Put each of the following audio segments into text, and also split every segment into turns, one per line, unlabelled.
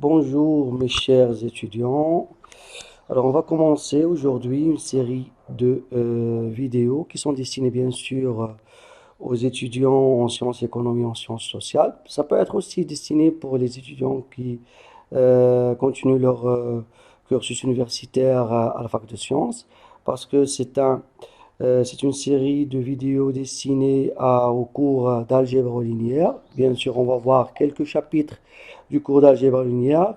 Bonjour mes chers étudiants. Alors on va commencer aujourd'hui une série de vidéos qui sont destinées bien sûr aux étudiants en sciences économiques, en sciences sociales. Ça peut être aussi destiné pour les étudiants qui continuent leur cursus universitaire à la fac de sciences parce que c'est une série de vidéos destinées au cours d'algèbre linéaire. Bien sûr, on va voir quelques chapitres du cours d'algèbre linéaire,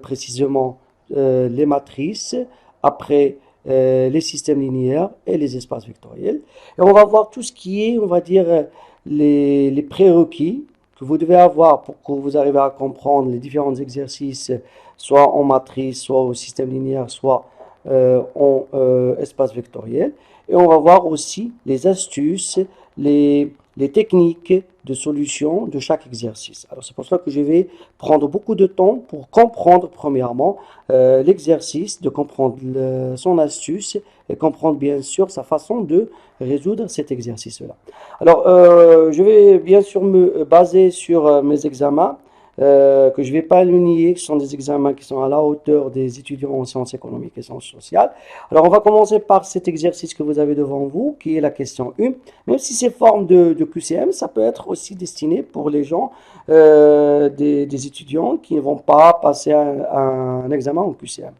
précisément les matrices, après les systèmes linéaires et les espaces vectoriels. Et on va voir tout ce qui est, on va dire, les prérequis que vous devez avoir pour que vous arriviez à comprendre les différents exercices, soit en matrice, soit au système linéaire, soit en espace vectoriel. Et on va voir aussi les astuces, les techniques de solution de chaque exercice. Alors c'est pour cela que je vais prendre beaucoup de temps pour comprendre premièrement l'exercice, de comprendre son astuce et comprendre bien sûr sa façon de résoudre cet exercice-là. Alors je vais bien sûr me baser sur mes examens que je ne vais pas le nier, ce sont des examens qui sont à la hauteur des étudiants en sciences économiques et sciences sociales. Alors, on va commencer par cet exercice que vous avez devant vous, qui est la question 1. Même si c'est forme de QCM, ça peut être aussi destiné pour les gens, des étudiants qui ne vont pas passer un examen en QCM.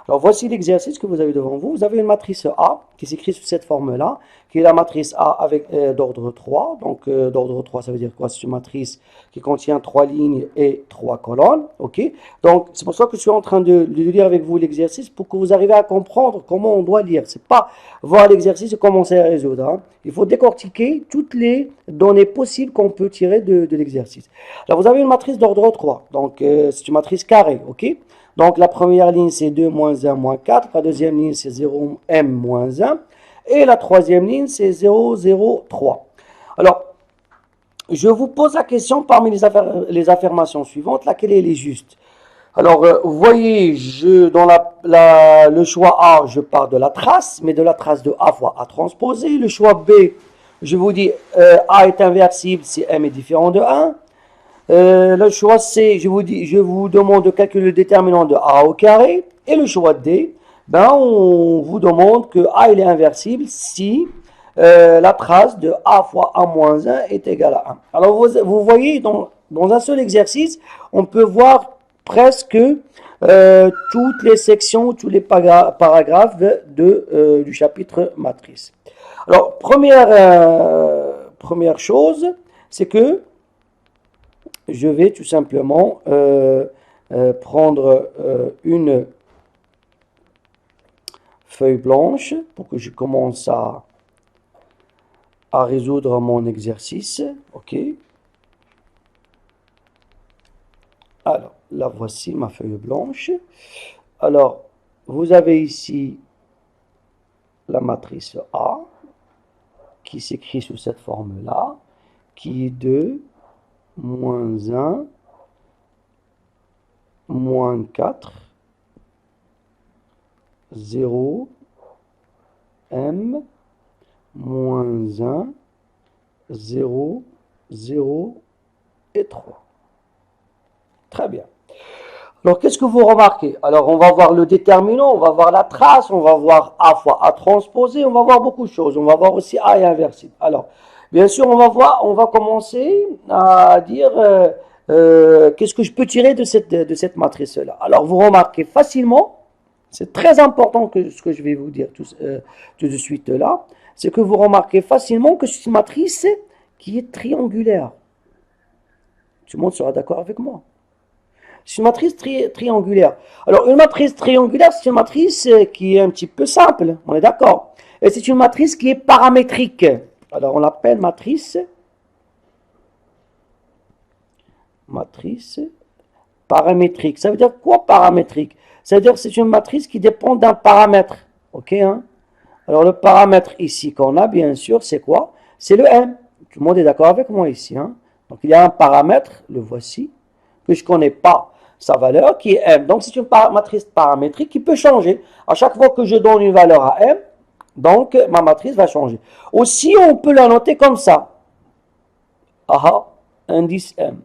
Alors, voici l'exercice que vous avez devant vous. Vous avez une matrice A qui s'écrit sous cette forme-là, qui est la matrice A avec d'ordre 3. Donc, d'ordre 3, ça veut dire quoi? C'est une matrice qui contient 3 lignes et 3 colonnes. Ok. Donc, c'est pour ça que je suis en train de lire avec vous l'exercice pour que vous arriviez à comprendre comment on doit lire. C'est pas voir l'exercice et commencer à résoudre. Hein. Il faut décortiquer toutes les données possibles qu'on peut tirer de l'exercice. Alors, vous avez une matrice d'ordre 3. Donc, c'est une matrice carrée. Ok. Donc, la première ligne, c'est 2, moins 1, moins 4. La deuxième ligne, c'est 0, m, moins 1. Et la troisième ligne, c'est 0, 0, 3. Alors, je vous pose la question parmi les affirmations suivantes, laquelle est juste. Alors, vous voyez, dans le choix A, je pars de la trace, mais de la trace de A fois A transposé. Le choix B, je vous dis A est inversible si M est différent de 1. Le choix C, je vous demande de calculer le déterminant de A au carré. Et le choix D, on vous demande que A il est inversible si la trace de A fois A moins 1 est égale à 1. Alors vous voyez, dans un seul exercice, on peut voir presque toutes les sections, tous les paragraphes du chapitre matrice. Alors, première chose, c'est que je vais tout simplement prendre une feuille blanche pour que je commence à résoudre mon exercice. Ok. Alors, là voici ma feuille blanche. Alors, vous avez ici la matrice A qui s'écrit sous cette forme-là, qui est 2, moins 1, moins 4, 0, m, moins 1, 0, 0 et 3. Très bien. Alors, qu'est-ce que vous remarquez? Alors, on va voir le déterminant, on va voir la trace, on va voir A fois A transposé, on va voir beaucoup de choses. On va voir aussi A est inversible. Alors, bien sûr, on va commencer à dire qu'est-ce que je peux tirer de cette matrice-là. Alors, vous remarquez facilement, c'est très important ce que je vais vous dire tout de suite là, c'est que vous remarquez facilement que c'est une matrice qui est triangulaire. Tout le monde sera d'accord avec moi. C'est une matrice triangulaire. Alors, une matrice triangulaire, c'est une matrice qui est un petit peu simple, on est d'accord. Et c'est une matrice qui est paramétrique. Alors, on l'appelle matrice paramétrique. Ça veut dire quoi paramétrique? Ça veut dire que c'est une matrice qui dépend d'un paramètre. Ok, hein? Alors, le paramètre ici qu'on a, bien sûr, c'est quoi? C'est le m. Tout le monde est d'accord avec moi ici. Hein? Donc, il y a un paramètre, le voici, que je ne connais pas sa valeur, qui est m. Donc, c'est une matrice paramétrique qui peut changer. À chaque fois que je donne une valeur à m, donc ma matrice va changer. Aussi, on peut la noter comme ça. Aha, indice m.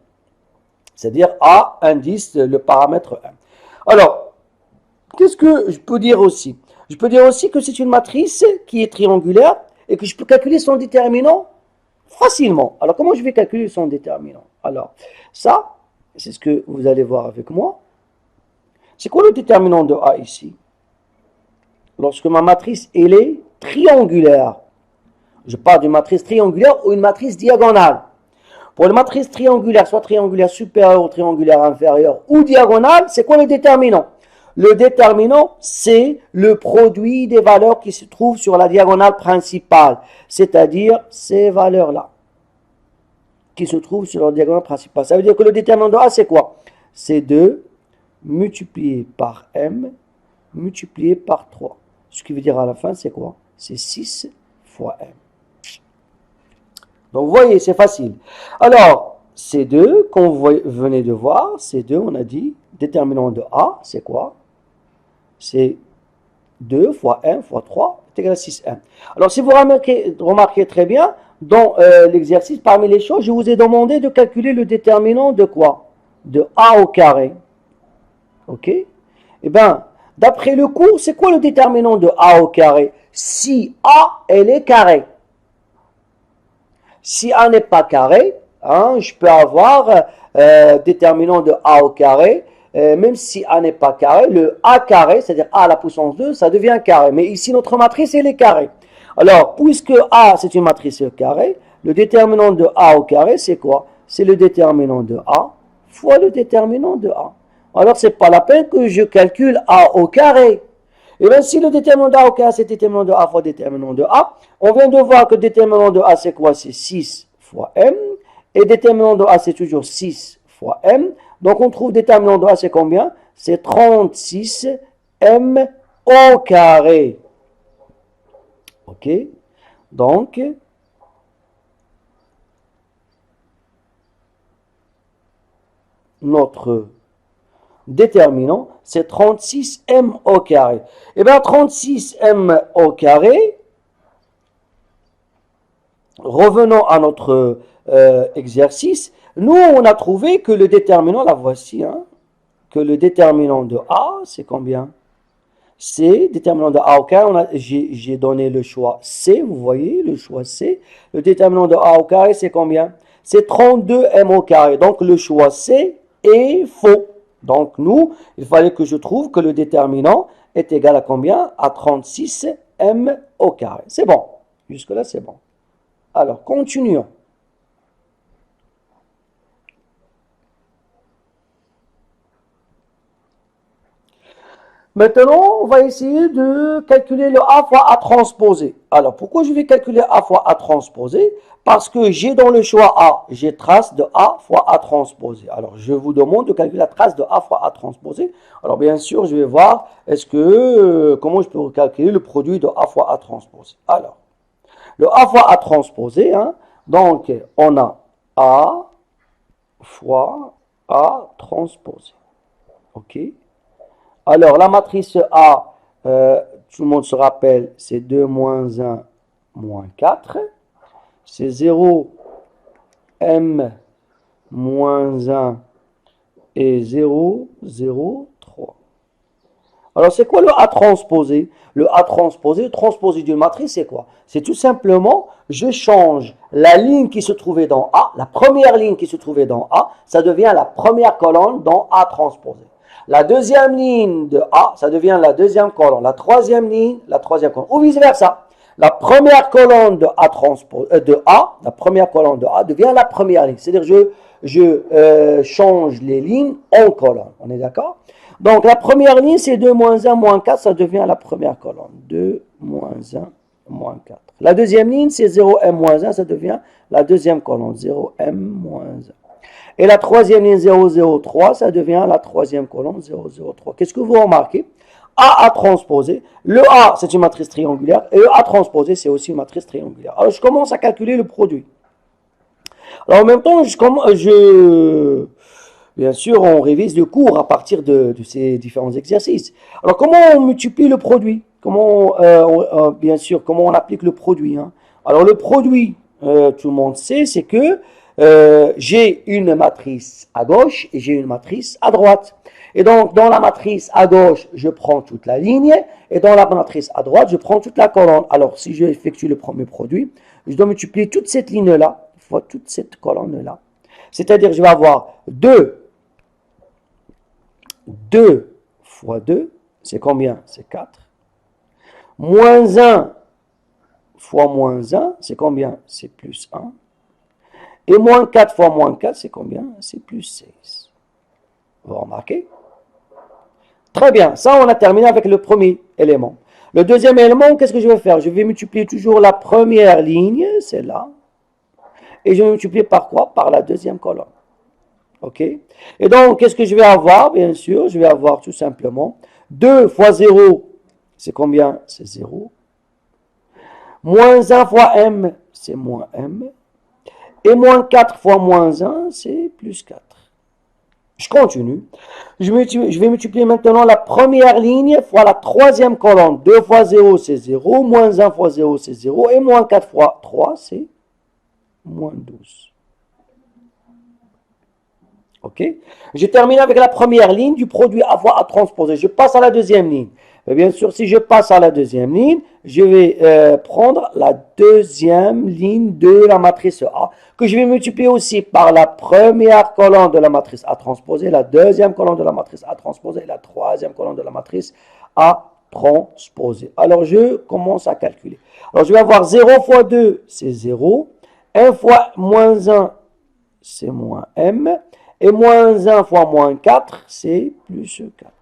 C'est-à-dire A indice le paramètre M. Alors, qu'est-ce que je peux dire aussi? Je peux dire aussi que c'est une matrice qui est triangulaire et que je peux calculer son déterminant facilement. Alors, comment je vais calculer son déterminant? Alors, ça, c'est ce que vous allez voir avec moi. C'est quoi le déterminant de A ici? Lorsque ma matrice, elle est triangulaire. Je parle d'une matrice triangulaire ou une matrice diagonale. Pour une matrice triangulaire, soit triangulaire supérieur ou triangulaire inférieur ou diagonale, c'est quoi le déterminant? Le déterminant, c'est le produit des valeurs qui se trouvent sur la diagonale principale, c'est-à-dire ces valeurs-là, qui se trouvent sur la diagonale principale. Ça veut dire que le déterminant de A, c'est quoi? C'est 2 multiplié par M multiplié par 3. Ce qui veut dire à la fin, c'est quoi? C'est 6 fois M. Donc, vous voyez, c'est facile. Alors, C2, qu'on venez de voir, C2, on a dit, déterminant de A, c'est quoi? C'est 2 fois M fois 3 est égal à 6M. Alors, si vous remarquez très bien, dans l'exercice, parmi les choses, je vous ai demandé de calculer le déterminant de quoi? De A au carré. OK? Eh bien, d'après le cours, c'est quoi le déterminant de A au carré? Si A, elle est carré. Si A n'est pas carré, hein, je peux avoir déterminant de A au carré, même si A n'est pas carré, le A carré, c'est-à-dire A à la puissance 2, ça devient carré. Mais ici, notre matrice, elle est carrée. Alors, puisque A, c'est une matrice carrée, le déterminant de A au carré, c'est quoi? C'est le déterminant de A fois le déterminant de A. Alors, ce n'est pas la peine que je calcule A au carré. Et bien, si le déterminant de A au carré, c'est déterminant de A fois déterminant de A, on vient de voir que déterminant de A, c'est quoi? C'est 6 fois M. Et déterminant de A, c'est toujours 6 fois M. Donc, on trouve déterminant de A, c'est combien? C'est 36 M au carré. OK? Donc, notre déterminant, c'est 36m au carré. Et bien, 36m au carré, revenons à notre exercice, nous, on a trouvé que le déterminant, la voici, hein, que le déterminant de A, c'est combien? C, déterminant de A au carré, j'ai donné le choix C, vous voyez, le choix C. Le déterminant de A au carré, c'est combien? C'est 32m au carré. Donc, le choix C est faux. Donc, nous, il fallait que je trouve que le déterminant est égal à combien? À 36m au carré. C'est bon. Jusque-là, c'est bon. Alors, continuons. Maintenant, on va essayer de calculer le A fois A transposé. Alors, pourquoi je vais calculer A fois A transposé? Parce que j'ai dans le choix A, j'ai trace de A fois A transposé. Alors, je vous demande de calculer la trace de A fois A transposé. Alors, bien sûr, je vais voir comment je peux calculer le produit de A fois A transposé. Alors, le A fois A transposé, hein, donc, on a A fois A transposé. OK? Alors, la matrice A, tout le monde se rappelle, c'est 2 moins 1 moins 4. C'est 0, M moins 1 et 0, 0, 3. Alors, c'est quoi le A transposé? Le A transposé, d'une matrice, c'est quoi? C'est tout simplement, je change la ligne qui se trouvait dans A, la première ligne qui se trouvait dans A, ça devient la première colonne dans A transposé. La deuxième ligne de A, ça devient la deuxième colonne. La troisième ligne, la troisième colonne. Ou vice-versa. La première colonne de A, la première colonne de A devient la première ligne. C'est-à-dire je change les lignes en colonne. On est d'accord? Donc la première ligne, c'est 2 moins 1 moins 4, ça devient la première colonne. 2 moins 1 moins 4. La deuxième ligne, c'est 0m moins 1, ça devient la deuxième colonne. 0m moins 1. Et la troisième ligne 003, ça devient la troisième colonne 003. Qu'est-ce que vous remarquez? A transposé. Le A, c'est une matrice triangulaire. Et le A transposé, c'est aussi une matrice triangulaire. Alors, je commence à calculer le produit. Alors, en même temps, bien sûr, on révise le cours à partir de ces différents exercices. Alors, comment on multiplie le produit? Bien sûr, comment on applique le produit, hein? Alors, le produit, tout le monde sait, c'est que j'ai une matrice à gauche et j'ai une matrice à droite. Et donc, dans la matrice à gauche, je prends toute la ligne, et dans la matrice à droite, je prends toute la colonne. Alors, si je effectue le premier produit, je dois multiplier toute cette ligne-là fois toute cette colonne-là. C'est-à-dire, je vais avoir 2 fois 2, c'est combien? C'est 4. Moins 1 fois moins 1, c'est combien? C'est plus 1. Et moins 4 fois moins 4, c'est combien? C'est plus 16. Vous remarquez? Très bien, ça on a terminé avec le premier élément. Le deuxième élément, qu'est-ce que je vais faire? Je vais multiplier toujours la première ligne, celle-là. Et je vais multiplier par quoi? Par la deuxième colonne. OK? Et donc, qu'est-ce que je vais avoir? Bien sûr, je vais avoir tout simplement 2 fois 0, c'est combien? C'est 0. Moins 1 fois m, c'est moins m. Et moins 4 fois moins 1, c'est plus 4. Je continue. Je vais multiplier maintenant la première ligne fois la troisième colonne. 2 fois 0, c'est 0. Moins 1 fois 0, c'est 0. Et moins 4 fois 3, c'est moins 12. OK? Je termine avec la première ligne du produit à transposer. Je passe à la deuxième ligne. Et bien sûr, si je passe à la deuxième ligne, je vais prendre la deuxième ligne de la matrice A, que je vais multiplier aussi par la première colonne de la matrice A transposée, la deuxième colonne de la matrice A transposée et la troisième colonne de la matrice A transposée. Alors, je commence à calculer. Alors, je vais avoir 0 fois 2, c'est 0. 1 fois moins 1, c'est moins m. Et moins 1 fois moins 4, c'est plus 4.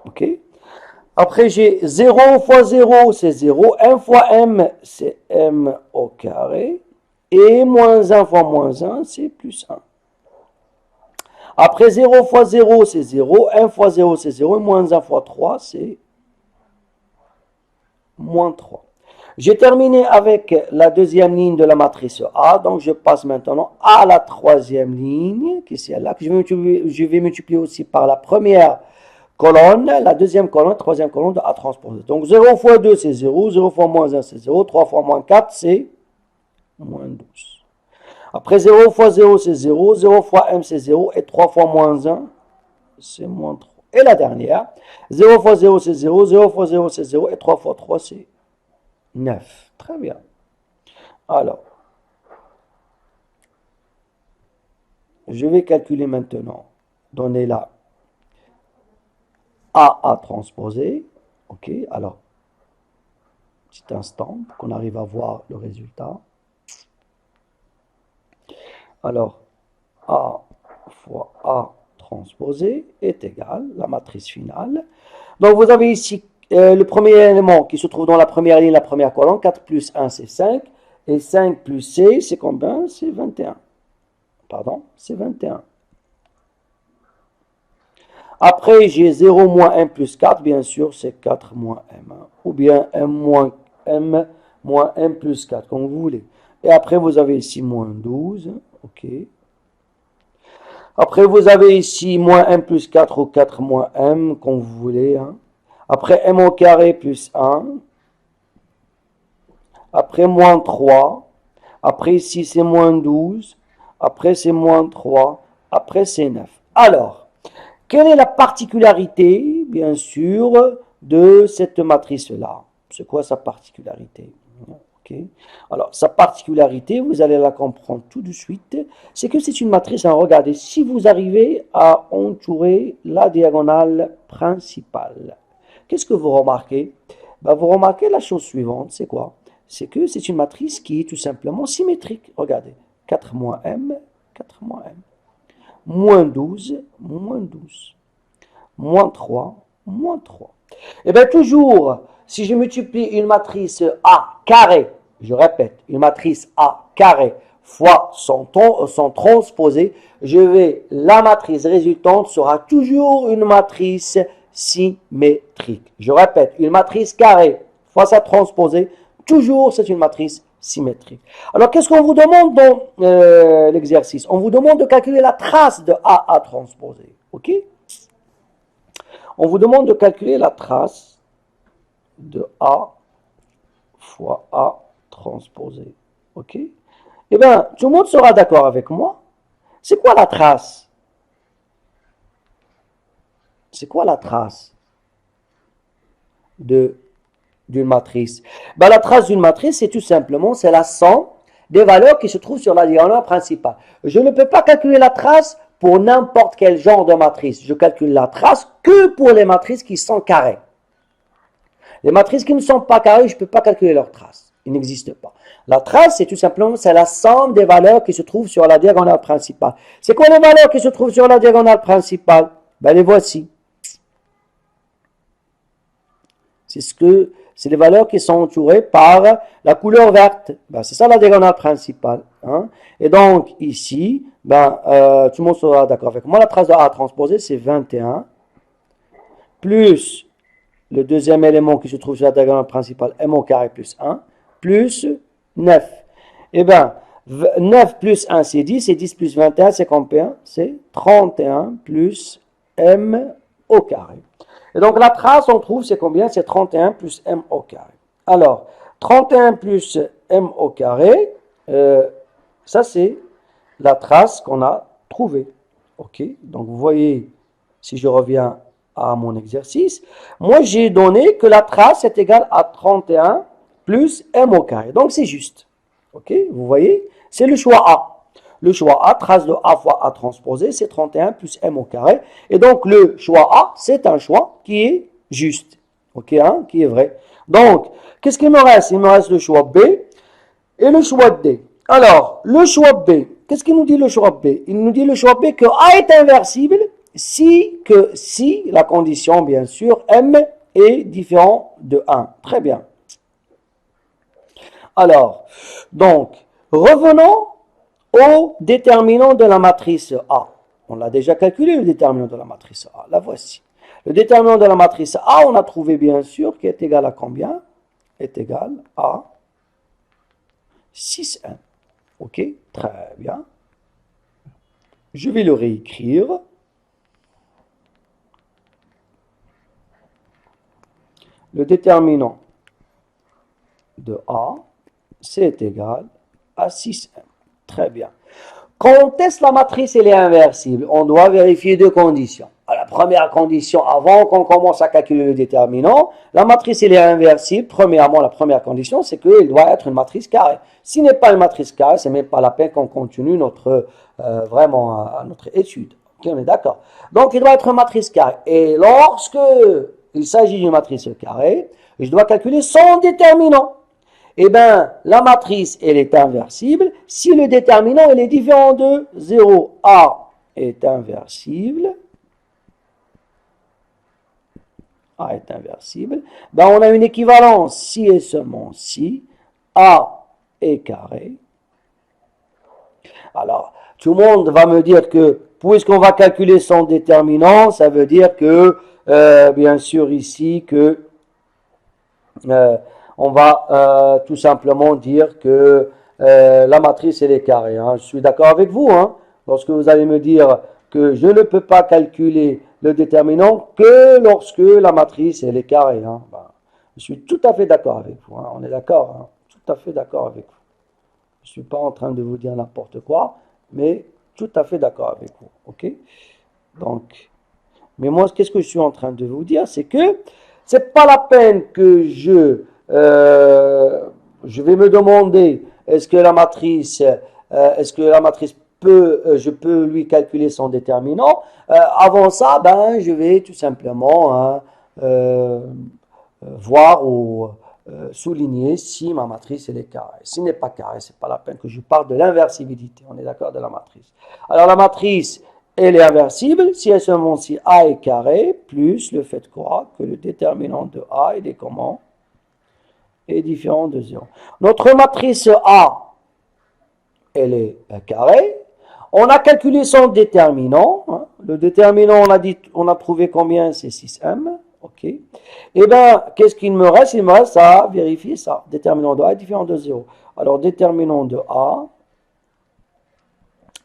OK? Après, j'ai 0 fois 0, c'est 0. 1 fois m, c'est m au carré. Et moins 1 fois moins 1, c'est plus 1. Après, 0 fois 0, c'est 0. 1 fois 0, c'est 0. Et moins 1 fois 3, c'est moins 3. J'ai terminé avec la deuxième ligne de la matrice A, donc je passe maintenant à la troisième ligne, qui est celle-là, que je vais multiplier aussi par la première colonne, la deuxième colonne, troisième colonne de A transposée. Donc 0 fois 2, c'est 0, 0 fois moins 1, c'est 0, 3 fois moins 4, c'est moins 12. Après 0 fois 0, c'est 0, 0 fois m, c'est 0, et 3 fois moins 1, c'est moins 3. Et la dernière, 0 fois 0, c'est 0, 0 fois 0, c'est 0, et 3 fois 3, c'est 9. Très bien. Alors, je vais calculer maintenant. Donner là A transposé. OK, alors, petit instant pour qu'on arrive à voir le résultat. Alors, A fois A transposé est égal à la matrice finale. Donc, vous avez ici le premier élément qui se trouve dans la première ligne, la première colonne. 4 plus 1, c'est 5. Et 5 plus C, c'est combien? C'est 21. Pardon, c'est 21. Après, j'ai 0 moins m plus 4, bien sûr, c'est 4 moins m. Ou bien m moins m plus 4, comme vous voulez. Et après, vous avez ici moins 12. OK. Après, vous avez ici moins m plus 4 ou 4 moins m, comme vous voulez. Hein. Après, m au carré plus 1. Après, moins 3. Après, ici, c'est moins 12. Après, c'est moins 3. Après, c'est 9. Alors, quelle est la particularité, bien sûr, de cette matrice-là? C'est quoi sa particularité? Okay. Alors, sa particularité, vous allez la comprendre tout de suite, c'est que c'est une matrice. Hein, regardez, si vous arrivez à entourer la diagonale principale, qu'est-ce que vous remarquez? Ben, vous remarquez la chose suivante, c'est quoi? C'est que c'est une matrice qui est tout simplement symétrique. Regardez, 4 moins m, 4 moins m. Moins 12, moins 12. Moins 3, moins 3. Et bien toujours, si je multiplie une matrice A carré, je répète, une matrice A carré fois son transposé, la matrice résultante sera toujours une matrice symétrique. Je répète, une matrice carrée fois sa transposée, toujours c'est une matrice symétrique. Alors, qu'est-ce qu'on vous demande dans l'exercice? On vous demande de calculer la trace de A transposé. OK? On vous demande de calculer la trace de A fois A transposé. OK? Eh bien, tout le monde sera d'accord avec moi. C'est quoi la trace? C'est quoi la trace d'une matrice? Ben, la trace d'une matrice, c'est tout simplement, c'est la somme des valeurs qui se trouvent sur la diagonale principale. Je ne peux pas calculer la trace pour n'importe quel genre de matrice. Je calcule la trace que pour les matrices qui sont carrées. Les matrices qui ne sont pas carrées, je ne peux pas calculer leur trace. Ils n'existent pas. La trace, c'est tout simplement, c'est la somme des valeurs qui se trouvent sur la diagonale principale. C'est quoi les valeurs qui se trouvent sur la diagonale principale? Ben, les voici. C'est les valeurs qui sont entourées par la couleur verte. Ben, c'est ça la diagonale principale. Hein? Et donc, ici, ben, tout le monde sera d'accord avec moi. La trace de A transposée, c'est 21, plus le deuxième élément qui se trouve sur la diagonale principale, m au carré plus 1, plus 9. Eh bien, 9 plus 1, c'est 10, et 10 plus 21, c'est combien? C'est 31 plus m au carré. Et donc, la trace, on trouve, c'est combien? C'est 31 plus m au carré. Alors, 31 plus m au carré, ça, c'est la trace qu'on a trouvée. OK? Donc, vous voyez, si je reviens à mon exercice, moi, j'ai donné que la trace est égale à 31 plus m au carré. Donc, c'est juste. OK? Vous voyez? C'est le choix A. Le choix A, trace de A fois A transposé, c'est 31 plus m au carré. Et donc, le choix A, c'est un choix qui est juste. OK, hein, qui est vrai. Donc, qu'est-ce qu'il me reste? Il me reste le choix B et le choix D. Alors, le choix B, qu'est-ce qu'il nous dit le choix B? Il nous dit le choix B que A est inversible si la condition, bien sûr, m est différent de 1. Très bien. Alors, donc, revenons au déterminant de la matrice A. On l'a déjà calculé, le déterminant de la matrice A. La voici. Le déterminant de la matrice A, on a trouvé bien sûr qui est égal à combien? Est égal à 6m. OK? Très bien. Je vais le réécrire. Le déterminant de A, c'est égal à 6m. Très bien. Quand on teste la matrice, elle est inversible. On doit vérifier deux conditions. La première condition, avant qu'on commence à calculer le déterminant, la matrice, elle est inversible. Premièrement, la première condition, c'est qu'elle doit être une matrice carrée. S'il n'est pas une matrice carrée, ce n'est même pas la peine qu'on continue notre étude. Okay, on est d'accord. Donc, il doit être une matrice carrée. Et lorsque il s'agit d'une matrice carrée, je dois calculer son déterminant. Eh bien, la matrice, elle est inversible si le déterminant, il est différent de 0. A est inversible. A est inversible. Ben, on a une équivalence si et seulement si A est carré. Alors, tout le monde va me dire que, puisqu'on va calculer son déterminant, ça veut dire que, bien sûr, ici, que on va tout simplement dire que la matrice, elle est carrée. Hein. Je suis d'accord avec vous. Hein, lorsque vous allez me dire que je ne peux pas calculer le déterminant que lorsque la matrice, elle est carrée. Hein. Ben, je suis tout à fait d'accord avec vous. Hein. On est d'accord. Hein, tout à fait d'accord avec vous. Je ne suis pas en train de vous dire n'importe quoi, mais tout à fait d'accord avec vous. OK? Donc, mais moi, qu'est-ce que je suis en train de vous dire? C'est que c'est pas la peine que je vais me demander est-ce que la matrice je peux lui calculer son déterminant. Avant ça, ben, je vais tout simplement voir ou souligner si ma matrice elle est carrée. S'il n'est pas carré, c'est pas la peine que je parle de l'inversibilité. On est d'accord de la matrice. Alors la matrice, elle est inversible si et seulement si A est carré, plus le fait quoi que le déterminant de A il est comment? Est différent de 0. Notre matrice A, elle est carrée. On a calculé son déterminant. Hein. Le déterminant, on a trouvé combien? C'est 6m. OK. Eh bien, qu'est-ce qu'il me reste? Il me reste à vérifier ça. Déterminant de A est différent de 0. Alors, déterminant de A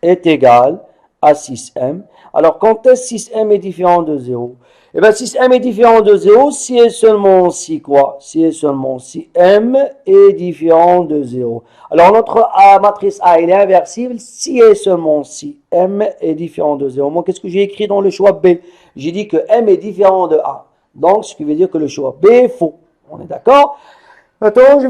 est égal à 6m. Alors, quand est-ce 6m est différent de 0? Eh bien, 6m est différent de 0 si et seulement si quoi? Si et seulement si m est différent de 0. Alors, notre matrice A, elle est inversible si et seulement si m est différent de 0. Moi, qu'est-ce que j'ai écrit dans le choix B? J'ai dit que m est différent de A. Donc, ce qui veut dire que le choix B est faux. On est d'accord? Maintenant, je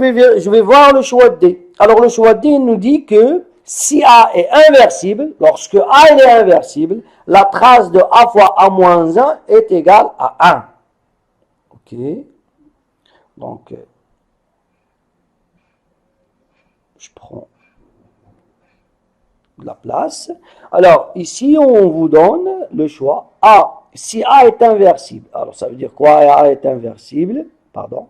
vais voir le choix D. Alors, le choix D nous dit que si A est inversible, lorsque A est inversible, la trace de A fois A moins 1 est égale à 1. Ok. Donc, je prends de la place. Alors, ici, on vous donne le choix A. Si A est inversible, alors ça veut dire quoi? A est inversible, pardon.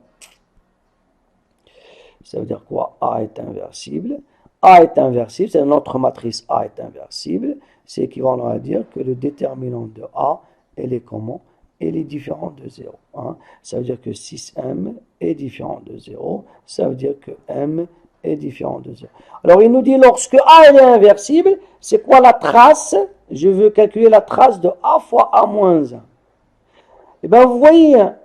Ça veut dire quoi? A est inversible. A est inversible, c'est notre matrice A est inversible. C'est équivalent à dire que le déterminant de A, elle est comment? Elle est différente de 0. Hein? Ça veut dire que 6m est différent de 0. Ça veut dire que m est différent de 0. Alors, il nous dit, lorsque A elle est inversible, c'est quoi la trace? Je veux calculer la trace de A fois A moins 1. Eh bien, vous voyez, hein?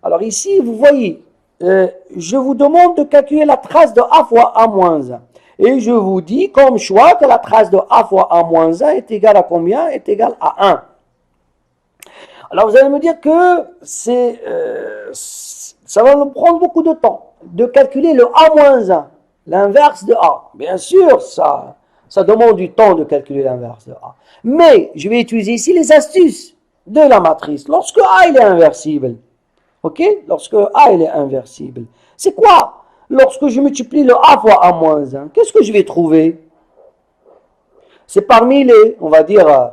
Alors ici, vous voyez, je vous demande de calculer la trace de A fois A moins 1. Et je vous dis comme choix que la trace de A fois A moins 1 est égale à combien? Est égale à 1. Alors vous allez me dire que ça va nous prendre beaucoup de temps de calculer le A moins 1, l'inverse de A. Bien sûr, ça demande du temps de calculer l'inverse de A. Mais je vais utiliser ici les astuces de la matrice. Lorsque A il est inversible, ok? Lorsque A il est inversible, c'est quoi? Lorsque je multiplie le A fois A moins 1, qu'est-ce que je vais trouver? C'est parmi les, on va dire,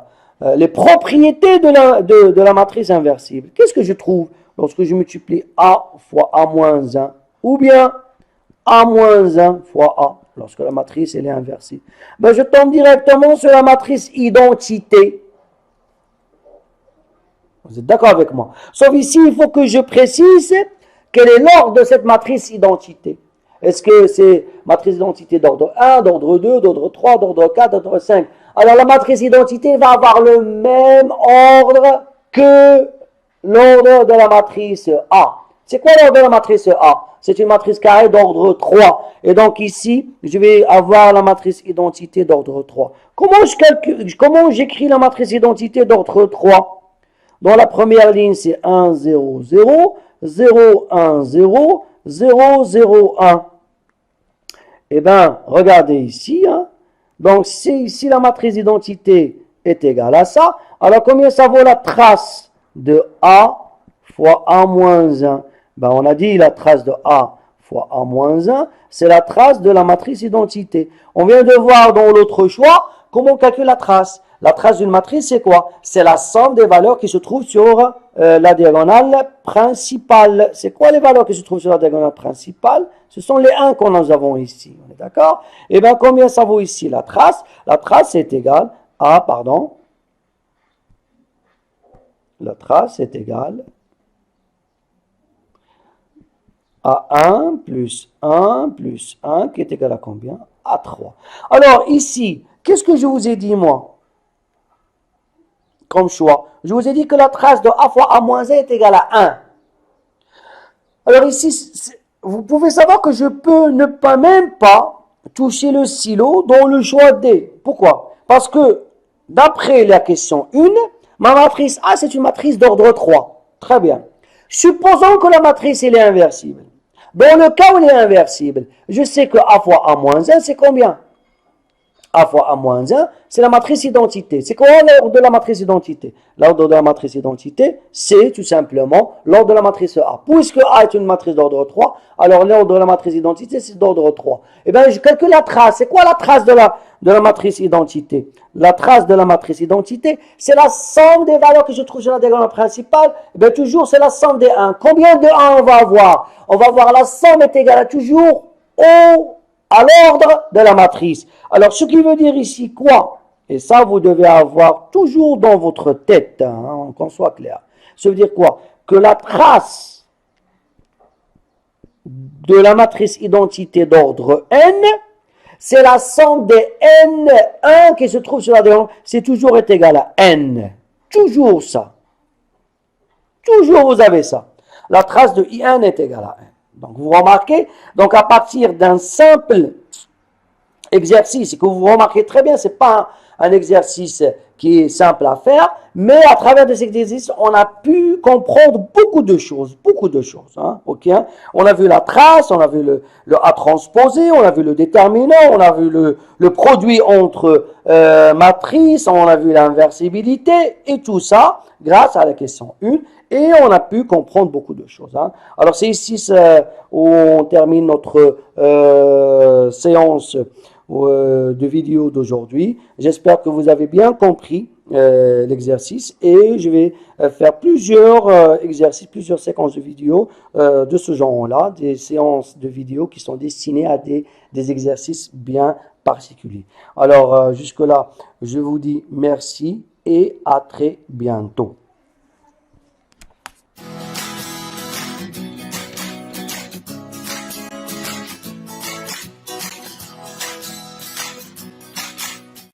les propriétés de la matrice inversible. Qu'est-ce que je trouve lorsque je multiplie A fois A moins 1? Ou bien A moins 1 fois A, lorsque la matrice elle est inversible. Ben, je tombe directement sur la matrice identité. Vous êtes d'accord avec moi? Sauf ici, il faut que je précise quel est l'ordre de cette matrice identité. Est-ce que c'est matrice d'identité d'ordre 1, d'ordre 2, d'ordre 3, d'ordre 4, d'ordre 5? Alors la matrice d'identité va avoir le même ordre que l'ordre de la matrice A. C'est quoi l'ordre de la matrice A? C'est une matrice carrée d'ordre 3. Et donc ici, je vais avoir la matrice identité d'ordre 3. Comment j'écris la matrice identité d'ordre 3? Dans la première ligne, c'est 1, 0, 0, 0, 1, 0, 0, 0, 1. Eh bien, regardez ici. Hein. Donc, si la matrice d'identité est égale à ça, alors combien ça vaut la trace de A fois A moins 1? Ben, on a dit la trace de A fois A moins 1, c'est la trace de la matrice identité. On vient de voir dans l'autre choix comment on calcule la trace. La trace d'une matrice, c'est quoi? C'est la somme des valeurs qui se trouvent sur la diagonale principale. C'est quoi les valeurs qui se trouvent sur la diagonale principale? Ce sont les 1 que nous avons ici. On est d'accord? Et bien, combien ça vaut ici la trace? La trace est égale à, pardon, la trace est égale à 1 plus 1 plus 1 qui est égal à combien? À 3. Alors ici, qu'est-ce que je vous ai dit moi? Comme choix. Je vous ai dit que la trace de A fois A moins 1 est égale à 1. Alors ici, vous pouvez savoir que je peux ne pas même pas toucher le silo dans le choix D. Pourquoi? Parce que d'après la question 1, ma matrice A c'est une matrice d'ordre 3. Très bien. Supposons que la matrice elle est inversible. Dans le cas où elle est inversible, je sais que A fois A moins 1 c'est combien? A fois A moins 1, c'est la matrice identité. C'est quoi l'ordre de la matrice identité? L'ordre de la matrice identité, c'est tout simplement l'ordre de la matrice A. Puisque A est une matrice d'ordre 3, alors l'ordre de la matrice identité, c'est d'ordre 3. Eh bien, je calcule la trace. C'est quoi la trace de la matrice identité? La trace de la matrice identité, c'est la somme des valeurs que je trouve sur la diagonale principale. Eh bien, toujours, c'est la somme des 1. Combien de 1 on va avoir? On va avoir la somme est égale à toujours à l'ordre de la matrice. Alors, ce qui veut dire ici quoi? Et ça, vous devez avoir toujours dans votre tête, hein, qu'on soit clair. Ça veut dire quoi? Que la trace de la matrice identité d'ordre n, c'est la somme des N1 qui se trouve sur la diagonale. C'est toujours est égal à N. Toujours ça. Toujours vous avez ça. La trace de I1 est égale à N. Donc vous remarquez, donc à partir d'un simple exercice, et que vous remarquez très bien, ce n'est pas un exercice qui est simple à faire, mais à travers des exercices, on a pu comprendre beaucoup de choses, hein, okay, hein. On a vu la trace, on a vu le A transposé, on a vu le déterminant, on a vu le produit entre matrices, on a vu l'inversibilité, et tout ça grâce à la question 1, et on a pu comprendre beaucoup de choses, hein. Alors c'est ici où on termine notre séance de vidéo d'aujourd'hui. J'espère que vous avez bien compris l'exercice et je vais faire plusieurs exercices, plusieurs séquences de vidéos de ce genre-là, des séances de vidéos qui sont destinées à des exercices bien particuliers. Alors jusque-là, je vous dis merci et à très bientôt.